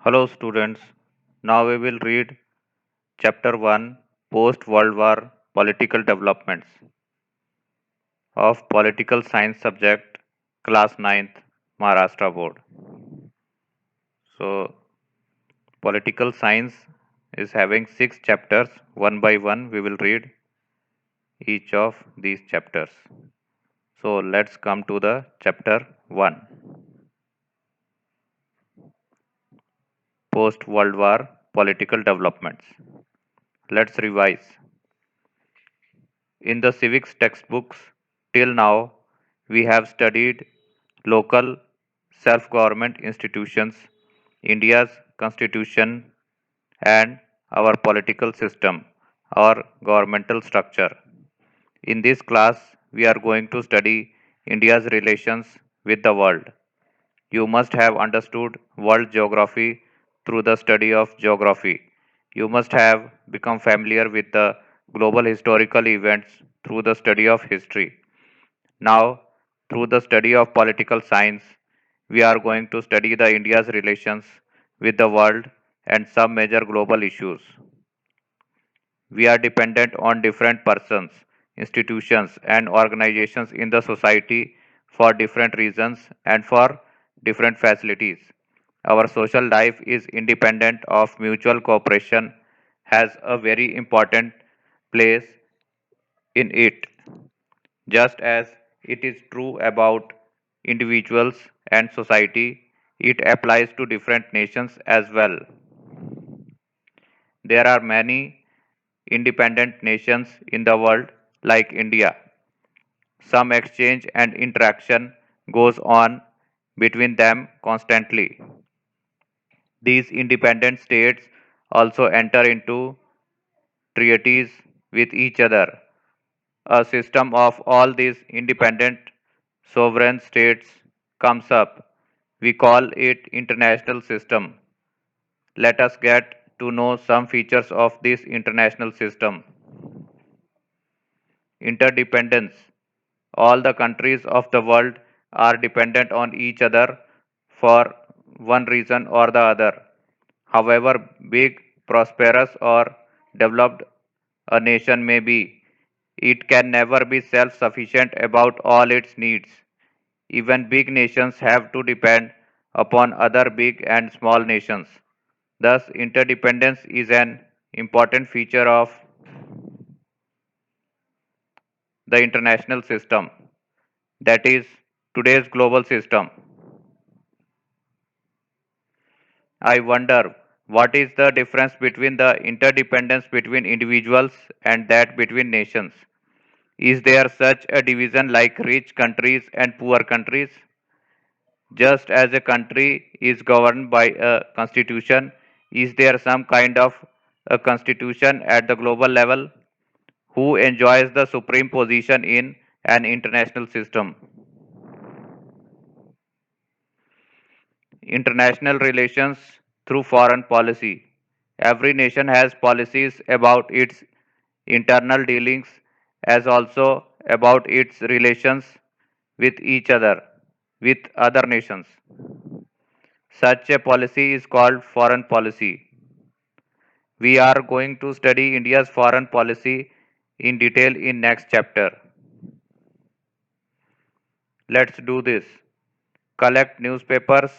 Hello students, now we will read chapter 1 Post World War Political Developments of Political Science subject class ninth, Maharashtra board. So political science is having 6 chapters. One by one we will read each of these chapters. So let's come to the chapter 1 Post World War Political Developments. Let's revise. In the civics textbooks, till now, we have studied local self government institutions, India's constitution, and our political system or governmental structure. In this class, we are going to study India's relations with the world. You must have understood world geography through the study of geography. You must have become familiar with the global historical events through the study of history. Now, through the study of political science, we are going to study the India's relations with the world and some major global issues. We are dependent on different persons, institutions, and organizations in the society for different reasons and for different facilities. Our social life is independent of mutual cooperation, has a very important place in it, just as it is true about individuals and society, it applies to different nations as well. There are many independent nations in the world like India. Some exchange and interaction goes on between them constantly. These independent states also enter into treaties with each other. A system of all these independent sovereign states comes up. We call it international system. Let us get to know some features of this international system. Interdependence. All the countries of the world are dependent on each other for one reason or the other. However big, prosperous, or developed a nation may be, it can never be self sufficient about all its needs. Even big nations have to depend upon other big and small nations. Thus, interdependence is an important feature of the international system, that is, today's global system. I wonder what is the difference between the interdependence between individuals and that between nations? Is there such a division like rich countries and poor countries? Just as a country is governed by a constitution, is there some kind of a constitution at the global level? Who enjoys the supreme position in an international system? International relations through foreign policy. Every nation has policies about its internal dealings as also about its relations with each other, with other nations. Such a policy is called foreign policy. We are going to study India's foreign policy in detail in next chapter. Let's do this. Collect newspapers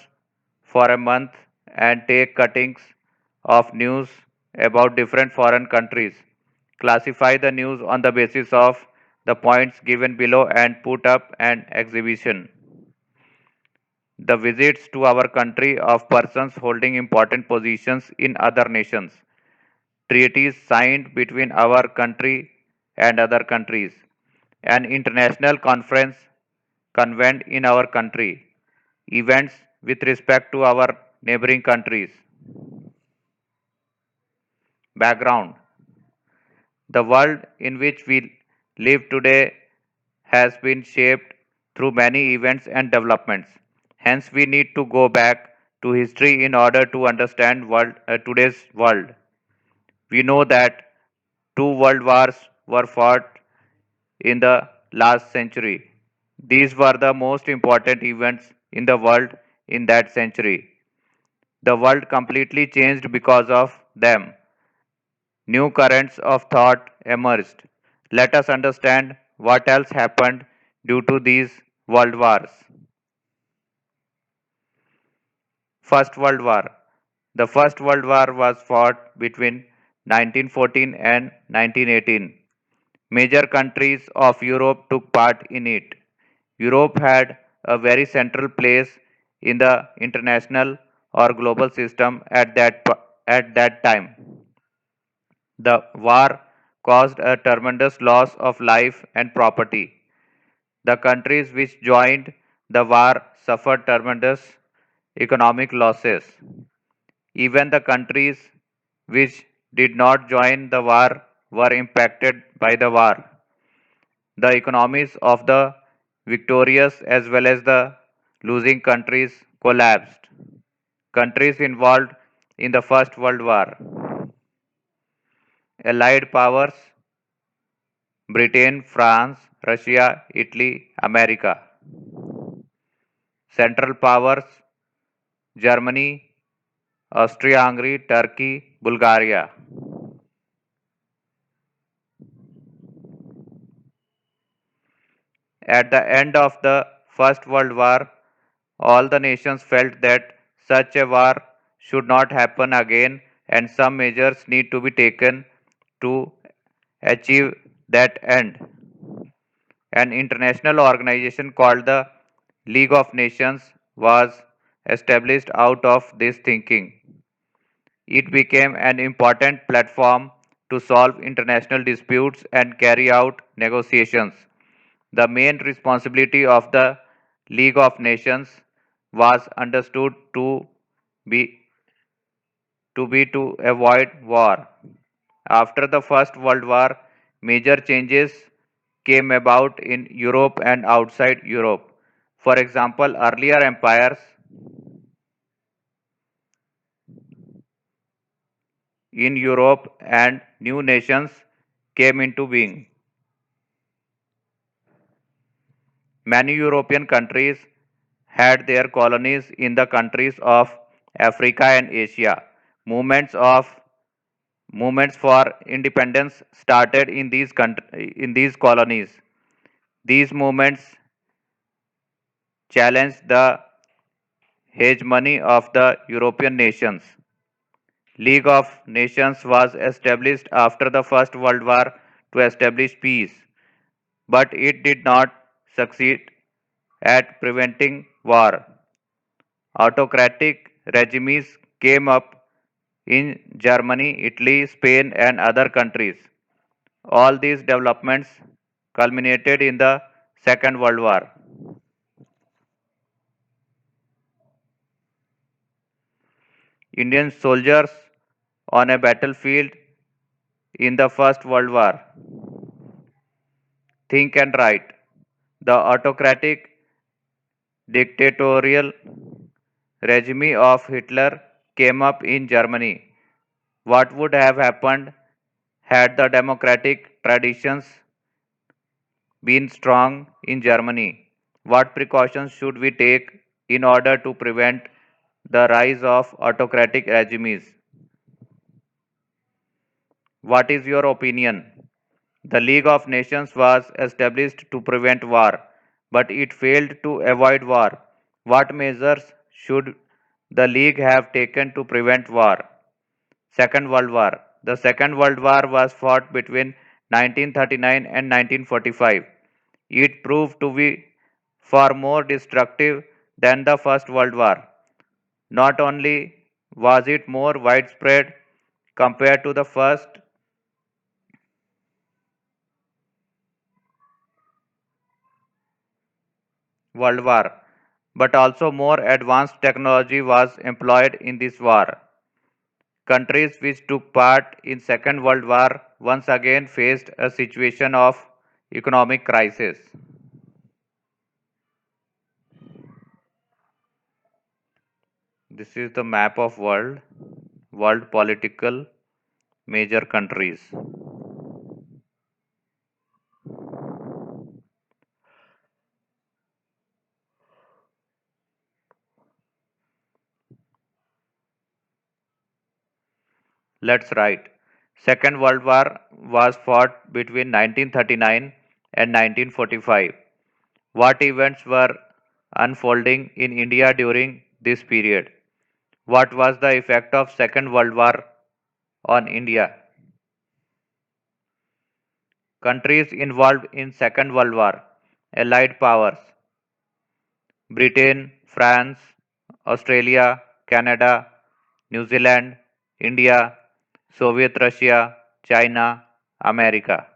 for a month and take cuttings of news about different foreign countries. Classify the news on the basis of the points given below and put up an exhibition. The visits to our country of persons holding important positions in other nations. Treaties signed between our country and other countries. An international conference convened in our country. Events with respect to our neighboring countries. Background. The world in which we live today has been shaped through many events and developments. Hence, we need to go back to history in order to understand today's world. We know that two world wars were fought in the last century. These were the most important events in the world in that century. The world completely changed because of them. New currents of thought emerged. Let us understand what else happened due to these world wars. First World War. The First World War was fought between 1914 and 1918. Major countries of Europe took part in it. Europe had a very central place in the international or global system at that time. The war caused a tremendous loss of life and property. The countries which joined the war suffered tremendous economic losses. Even the countries which did not join the war were impacted by the war. The economies of the victorious as well as the losing countries collapsed. Countries involved in the First World War: Allied powers: Britain, France, Russia, Italy, America. Central powers: Germany, Austria-Hungary, Turkey, Bulgaria. At the end of the First World War, all the nations felt that such a war should not happen again and some measures need to be taken to achieve that end. An international organization called the League of Nations was established out of this thinking. It became an important platform to solve international disputes and carry out negotiations. The main responsibility of the League of Nations was understood be to avoid war. After the First World War, major changes came about in Europe and outside Europe. For example, earlier empires in Europe and new nations came into being. Many European countries had their colonies in the countries of Africa and Asia. Movements of movements for independence started in these colonies. These movements challenged the hegemony of the European nations. League of Nations was established after the First World War to establish peace, but it did not succeed at preventing war. Autocratic regimes came up in Germany, Italy, Spain, and other countries. All these developments culminated in the Second World War. Indian soldiers on a battlefield in the First World War. Think and write. The autocratic dictatorial regime of Hitler came up in Germany. What would have happened had the democratic traditions been strong in Germany? What precautions should we take in order to prevent the rise of autocratic regimes? What is your opinion? The League of Nations was established to prevent war, but it failed to avoid war. What measures should the League have taken to prevent war? Second World War. The Second World War was fought between 1939 and 1945. It proved to be far more destructive than the First World War. Not only was it more widespread compared to the First World War, but also more advanced technology was employed in this war. Countries which took part in Second World War once again faced a situation of economic crisis. This is the map of world political major countries. Let's write. Second World War was fought between 1939 and 1945. What events were unfolding in India during this period? What was the effect of Second World War on India? Countries involved in Second World War, Allied powers, Britain, France, Australia, Canada, New Zealand, India, Soviet Russia, China, America.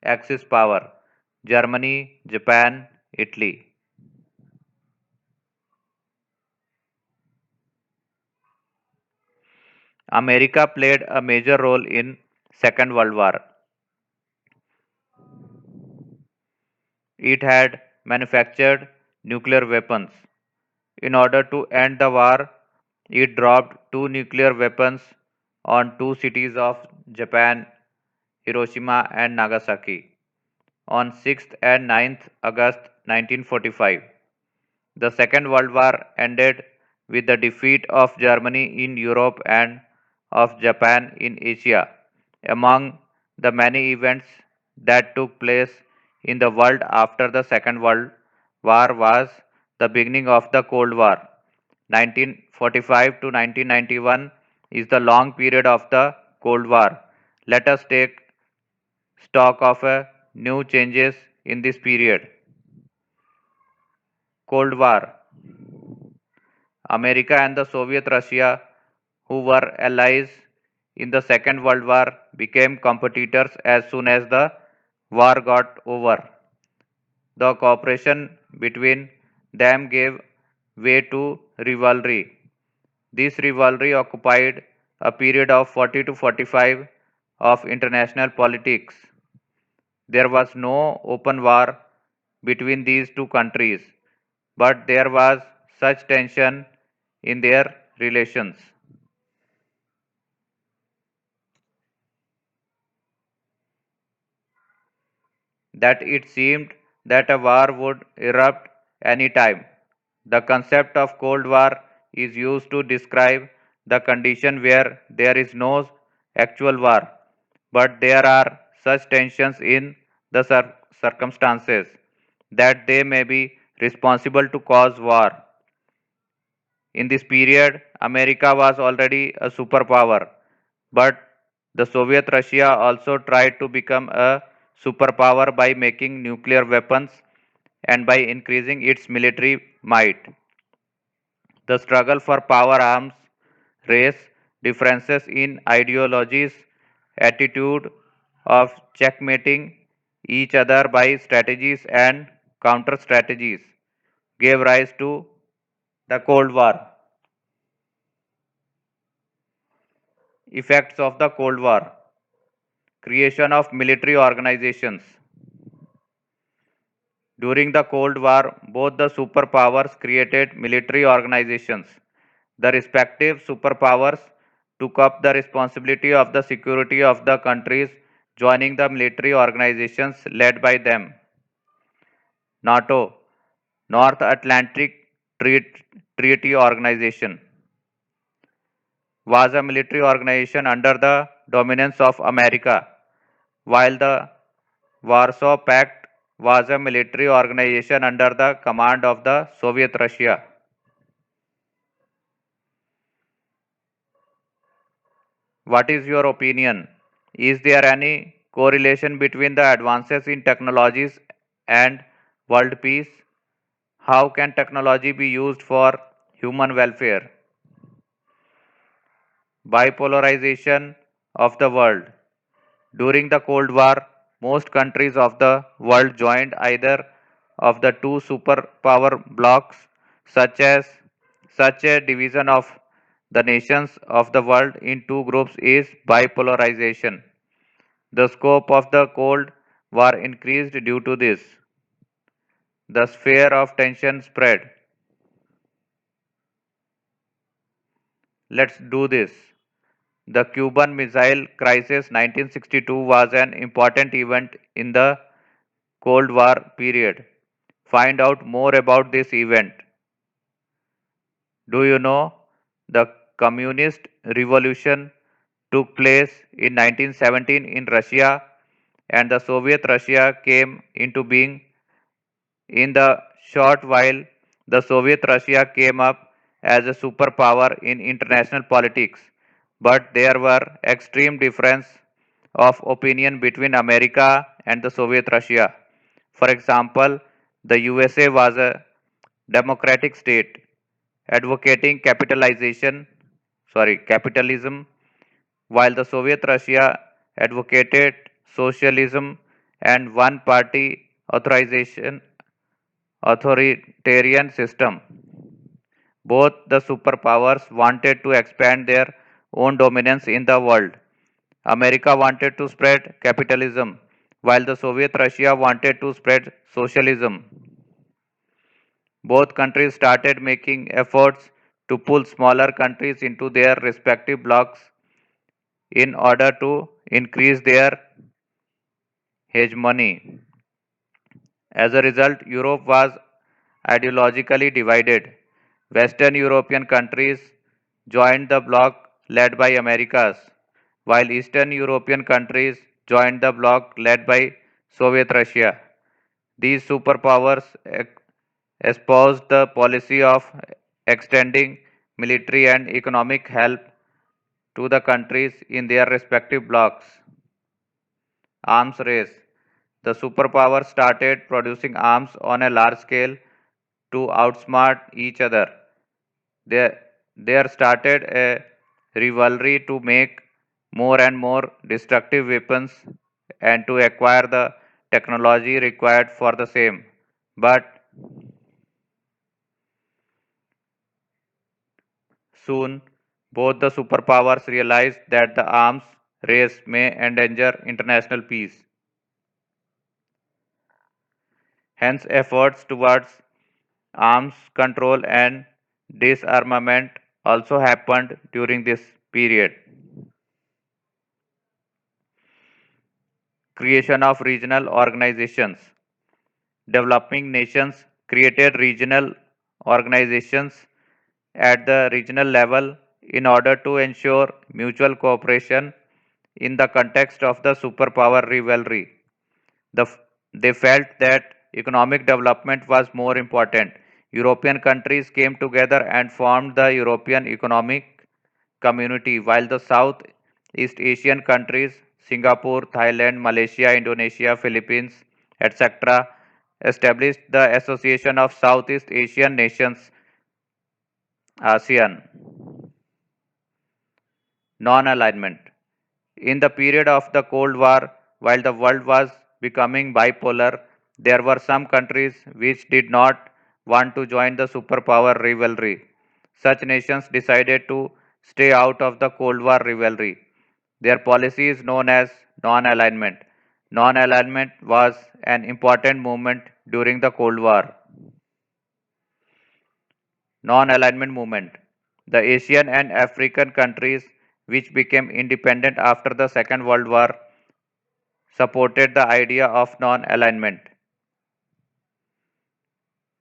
Axis power, Germany, Japan, Italy. America played a major role in Second World War. It had manufactured nuclear weapons. In order to end the war, it dropped two nuclear weapons on two cities of Japan, Hiroshima and Nagasaki, on 6th and 9th August 1945. The Second World War ended with the defeat of Germany in Europe and of Japan in Asia. Among the many events that took place in the world after the Second World War was the beginning of the Cold War. 1945 to 1991 is the long period of the Cold War. Let us take stock of new changes in this period. Cold War. America and the Soviet Russia, who were allies in the Second World War, became competitors as soon as the war got over. The cooperation between them gave way to rivalry. This rivalry occupied a period of 40 to 45 of international politics. There was no open war between these two countries, but there was such tension in their relations that it seemed that a war would erupt any time. The concept of Cold War is used to describe the condition where there is no actual war, but there are such tensions in the circumstances that they may be responsible to cause war. In this period, America was already a superpower, but the Soviet Russia also tried to become a superpower by making nuclear weapons and by increasing its military might. The struggle for power arms race differences in ideologies, attitude of checkmating each other by strategies and counter strategies gave rise to the Cold War. Effects of the Cold War. Creation of military organizations. During the Cold War, both the superpowers created military organizations. The respective superpowers took up the responsibility of the security of the countries joining the military organizations led by them. NATO, North Atlantic Treaty Organization, was a military organization under the dominance of America, while the Warsaw Pact was a military organization under the command of the Soviet Russia. What is your opinion? Is there any correlation between the advances in technologies and world peace? How can technology be used for human welfare? Bipolarization of the world. During the Cold War, most countries of the world joined either of the two superpower blocs, such as such a division of the nations of the world in two groups is bipolarization. The scope of the Cold War increased due to this. The sphere of tension spread. Let's do this. The Cuban Missile Crisis 1962 was an important event in the Cold War period. Find out more about this event. Do you know the communist revolution took place in 1917 in Russia and the Soviet Russia came into being in the short while the Soviet Russia came up as a superpower in international politics, but there were extreme difference of opinion between America and the Soviet Russia. For example, the USA was a democratic state advocating capitalism, while the Soviet Russia advocated socialism and one party authoritarian system. Both the superpowers wanted to expand their own dominance in the world. America wanted to spread capitalism, while the Soviet Russia wanted to spread socialism. Both countries started making efforts to pull smaller countries into their respective blocs in order to increase their hegemony. As a result, Europe was ideologically divided. Western European countries joined the bloc led by Americas, while Eastern European countries joined the bloc led by Soviet Russia. These superpowers espoused the policy of extending military and economic help to the countries in their respective blocs. Arms race. The superpowers started producing arms on a large scale to outsmart each other. There, there started a rivalry to make more and more destructive weapons and to acquire the technology required for the same. But soon, both the superpowers realized that the arms race may endanger international peace. Hence, efforts towards arms control and disarmament also happened during this period. Creation of regional organizations. Developing nations created regional organizations at the regional level in order to ensure mutual cooperation in the context of the superpower rivalry. The, they felt that economic development was more important. European countries came together and formed the European Economic Community, while the Southeast Asian countries, Singapore, Thailand, Malaysia, Indonesia, Philippines, etc., established the Association of Southeast Asian Nations, ASEAN. Non alignment. In the period of the Cold War, while the world was becoming bipolar, there were some countries which did not want to join the superpower rivalry. Such nations decided to stay out of the Cold War rivalry. Their policy is known as non alignment. Non alignment was an important movement during the Cold War. Non alignment movement. The Asian and African countries which became independent after the Second World War supported the idea of non alignment.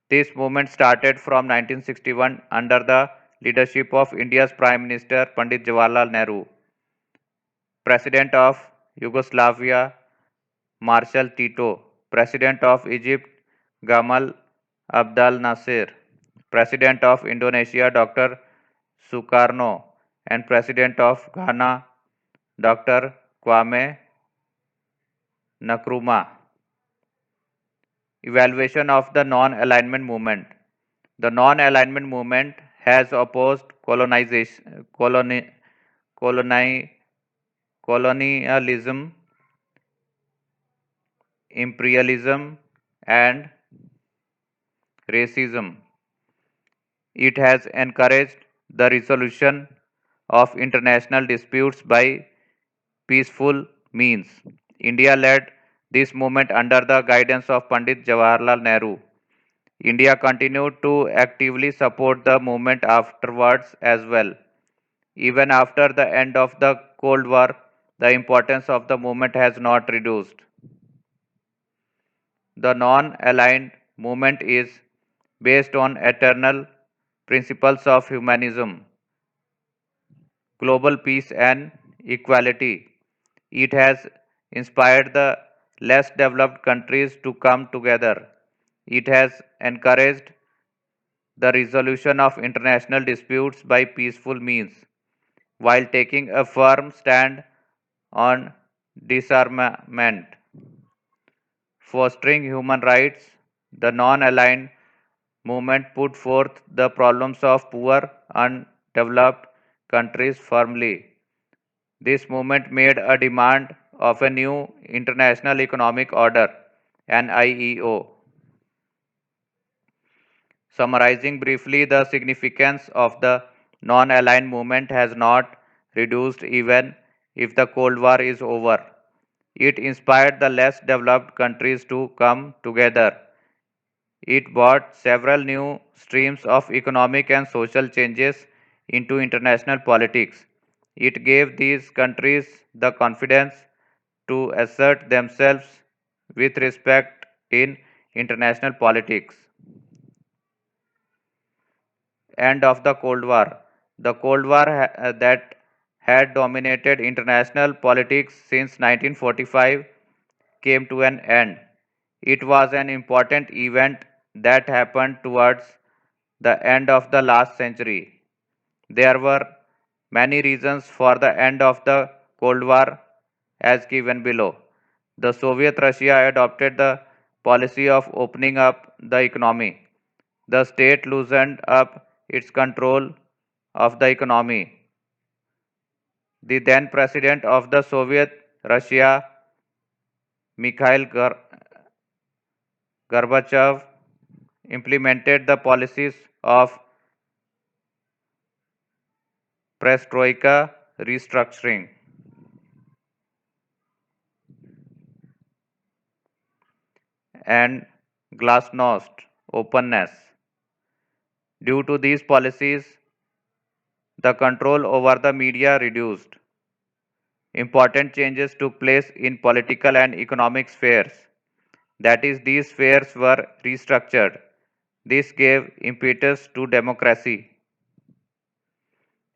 This movement started from 1961 under the leadership of India's Prime Minister Pandit Jawaharlal Nehru, President of Yugoslavia Marshal Tito, President of Egypt Gamal Abdel Nasser, President of Indonesia Dr. Sukarno, and President of Ghana Dr. Kwame Nkrumah. Evaluation of the non-alignment movement. The non-alignment movement has opposed coloni- colonialism, imperialism, and racism. It has encouraged the resolution of international disputes by peaceful means. India led this movement under the guidance of Pandit Jawaharlal Nehru. India continued to actively support the movement afterwards as well. Even after the end of the Cold War, the importance of the movement has not reduced. The non aligned movement is based on eternal principles of humanism, global peace and equality. It has inspired the less developed countries to come together. It has encouraged the resolution of international disputes by peaceful means, while taking a firm stand on disarmament, fostering human rights. The non aligned movement put forth the problems of poor, undeveloped countries firmly. This movement made a demand of a new international economic order, an IEO. Summarizing briefly, the significance of the non aligned movement has not reduced even if the Cold War is over. It inspired the less developed countries to come together. It brought several new streams of economic and social changes into international politics. It gave these countries the confidence to assert themselves with respect in international politics. End of the Cold War. The Cold War that had dominated international politics since 1945 came to an end. It was an important event that happened towards the end of the last century. There were many reasons for the end of the Cold War as given below. The Soviet Russia adopted the policy of opening up the economy. The state loosened up its control of the economy. The then president of the Soviet Russia, Mikhail Gorbachev, implemented the policies of perestroika restructuring and glasnost openness. Due to these policies, the control over the media reduced. Important changes took place in political and economic spheres. That is, these spheres were restructured. This gave impetus to democracy.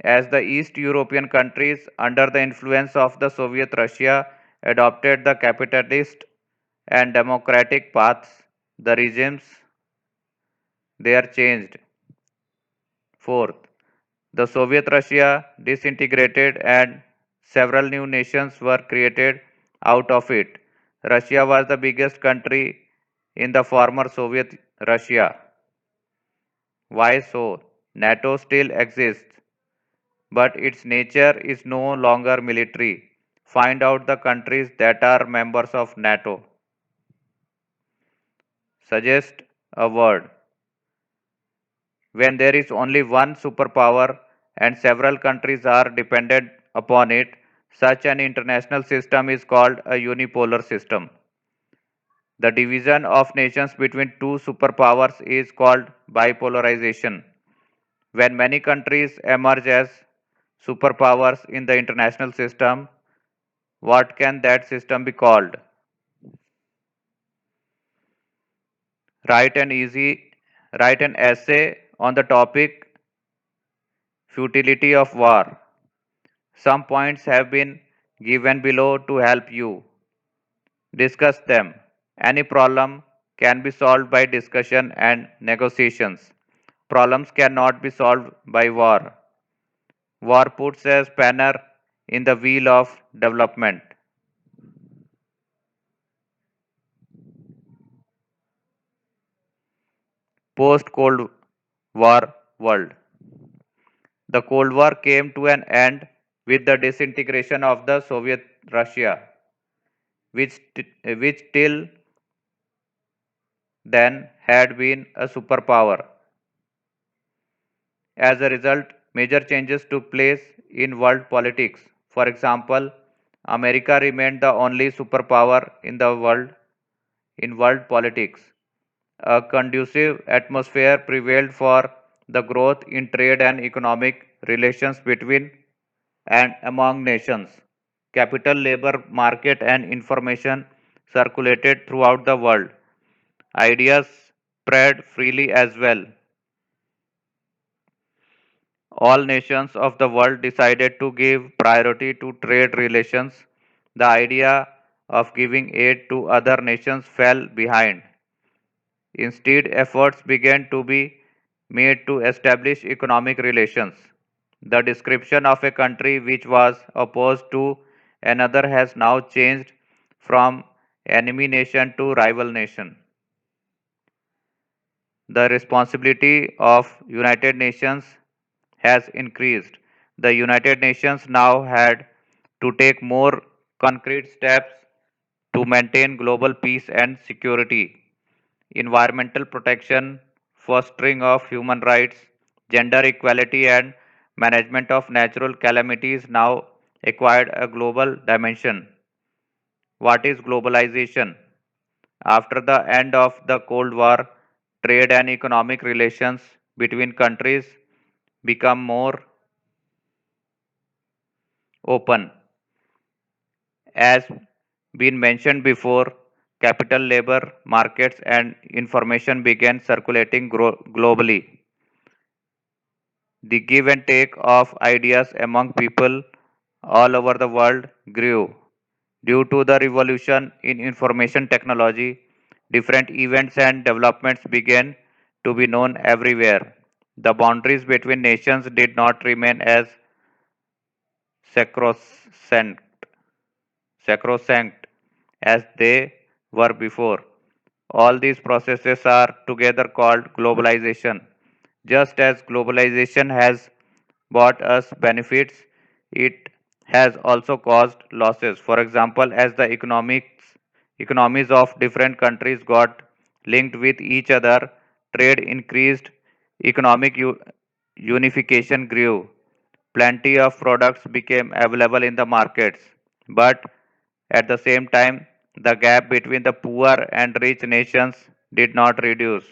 As the East European countries, under the influence of the Soviet Russia, adopted the capitalist and democratic paths, the regimes there changed. Fourth, the Soviet Russia disintegrated and several new nations were created out of it. Russia was the biggest country in the former Soviet Russia. Why so? NATO still exists, but its nature is no longer military. Find out the countries that are members of NATO. Suggest a word. When there is only one superpower and several countries are dependent upon it, such an international system is called a unipolar system. The division of nations between two superpowers is called bipolarization. When many countries emerge as superpowers in the international system, what can that system be called? Write an easy Write an essay on the topic futility of war. Some points have been given below to help you discuss them. Any problem can be solved by discussion and negotiations. Problems cannot be solved by war. War puts a spanner in the wheel of development. Post Cold War world. The Cold War came to an end with the disintegration of the Soviet Russia, which till then had been a superpower. As a result, major changes took place in world politics. For example, America remained the only superpower in world politics. A conducive atmosphere prevailed for the growth in trade and economic relations between and among nations. Capital, labor market, and information circulated throughout the world. Ideas spread freely as well. All nations of the world decided to give priority to trade relations. The idea of giving aid to other nations fell behind. Instead, efforts began to be made to establish economic relations. The description of a country which was opposed to another has now changed from enemy nation to rival nation. The responsibility of United Nations has increased. The United Nations now had to take more concrete steps to maintain global peace and security. Environmental protection, fostering of human rights, gender equality, and management of natural calamities now acquired a global dimension. What is globalization? After the end of the Cold War, trade and economic relations between countries become more open. As been mentioned before, capital labor markets and information began circulating globally. The give and take of ideas among people all over the world grew. Due to the revolution in information technology, different events and developments began to be known everywhere. The boundaries between nations did not remain as sacrosanct, sacrosanct as they were before. All these processes are together called globalization. Just as globalization has brought us benefits, it has also caused losses. For example, as the economies of different countries got linked with each other, trade increased, economic unification grew, plenty of products became available in the markets, but at the same time, the gap between the poor and rich nations did not reduce.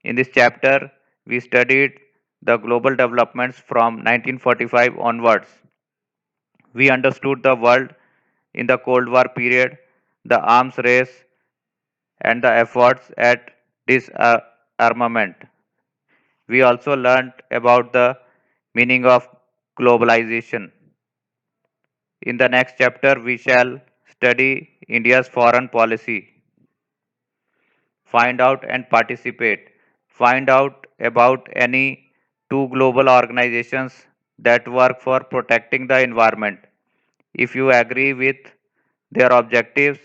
In this chapter, we studied the global developments from 1945 onwards. We understood the world in the Cold War period, the arms race, and the efforts at disarmament. We also learned about the meaning of globalization. In the next chapter, we shall study India's foreign policy, find out and participate, find out about any two global organizations that work for protecting the environment. If you agree with their objectives,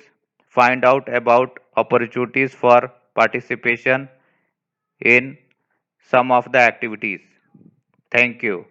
find out about opportunities for participation in some of the activities. Thank you.